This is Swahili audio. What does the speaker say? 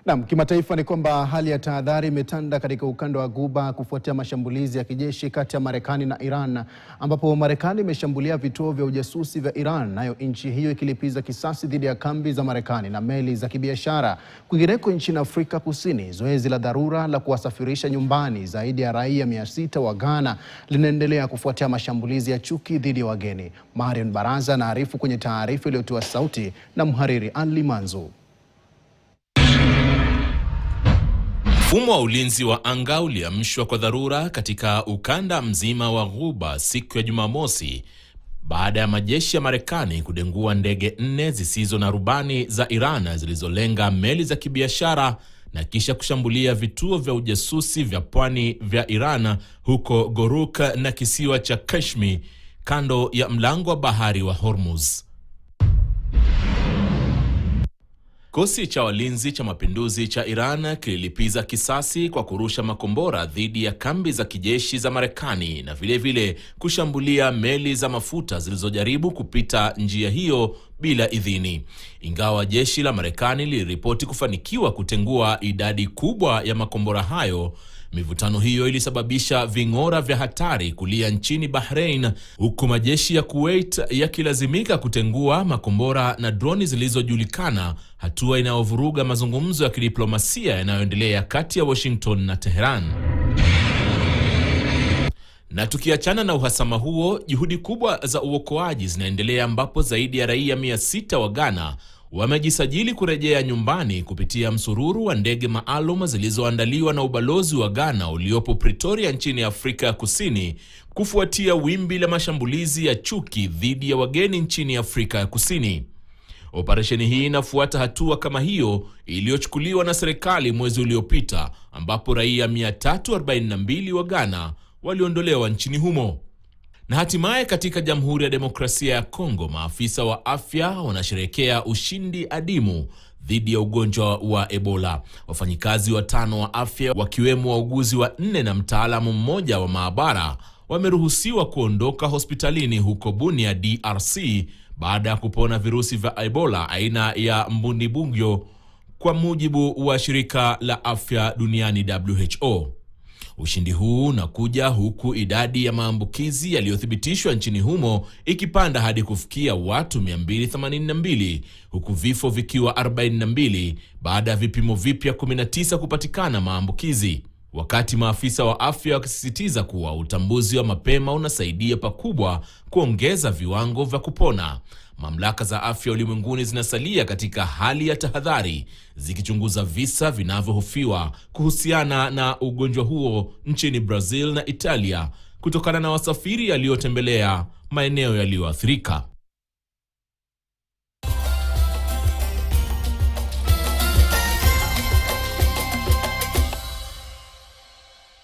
Naam, kimataifa ni kwamba hali ya tahadhari imetanda katika ukanda wa Ghuba kufuatia mashambulizi ya kijeshi kati ya Marekani na Iran, ambapo Marekani imeshambulia vituo vya ujasusi vya Iran, nayo nchi hiyo ikilipiza kisasi dhidi ya kambi za Marekani na meli za kibiashara. Kwingineko nchini Afrika Kusini, zoezi la dharura la kuwasafirisha nyumbani zaidi ya raia 600 wa Ghana linaendelea kufuatia mashambulizi ya chuki dhidi ya wageni. Marion Baraza anaarifu kwenye taarifa iliyotiwa sauti na mhariri Ali Manzo. Mfumo wa ulinzi wa anga uliamshwa kwa dharura katika ukanda mzima wa Ghuba siku ya Jumamosi baada ya majeshi ya Marekani kudengua ndege 4 zisizo na rubani za Iran zilizolenga meli za kibiashara na kisha kushambulia vituo vya ujasusi vya pwani vya Iran huko Goruk na kisiwa cha Kashmir kando ya mlango wa bahari wa Hormuz. Kikosi cha walinzi cha mapinduzi cha Iran kililipiza kisasi kwa kurusha makombora dhidi ya kambi za kijeshi za Marekani na vile kushambulia meli za mafuta zilizojaribu kupita njia hiyo bila idhini. Ingawa jeshi la Marekani liliripoti kufanikiwa kutengua idadi kubwa ya makombora hayo, mivutano hiyo ilisababisha ving'ora vya hatari kulia nchini Bahrain, huku majeshi ya Kuwait yakilazimika kutengua makombora na droni zilizojulikana, hatua inayovuruga mazungumzo ya kidiplomasia yanayoendelea kati ya Washington na Tehran. Na tukiachana na uhasama huo, juhudi kubwa za uokoaji zinaendelea ambapo zaidi ya raia 600 wa Ghana wamejisajili kurejea nyumbani kupitia msururu wa ndege maalum zilizoandaliwa na ubalozi wa Ghana uliopo Pretoria nchini Afrika ya Kusini kufuatia wimbi la mashambulizi ya chuki dhidi ya wageni nchini Afrika ya Kusini. Operesheni hii inafuata hatua kama hiyo iliyochukuliwa na serikali mwezi uliopita ambapo raia 342 wa Ghana waliondolewa nchini humo. Na hatimaye katika Jamhuri ya Demokrasia ya Kongo, maafisa wa afya wanasherehekea ushindi adimu dhidi ya ugonjwa wa Ebola. Wafanyikazi 5 wa afya wakiwemo wauguzi 4 na mtaalamu mmoja wa maabara wameruhusiwa kuondoka hospitalini huko Bunia, DRC baada ya kupona virusi vya Ebola aina ya Mbundibugyo, kwa mujibu wa shirika la afya duniani WHO. Ushindi huu unakuja huku idadi ya maambukizi yaliyothibitishwa nchini humo ikipanda hadi kufikia watu 282, huku vifo vikiwa 42 baada ya vipimo vipya 19 kupatikana maambukizi. Wakati maafisa wa afya wakisisitiza kuwa utambuzi wa mapema unasaidia pakubwa kuongeza viwango vya kupona, mamlaka za afya ulimwenguni zinasalia katika hali ya tahadhari, zikichunguza visa vinavyohofiwa kuhusiana na ugonjwa huo nchini Brazil na Italia kutokana na wasafiri waliotembelea maeneo yaliyoathirika.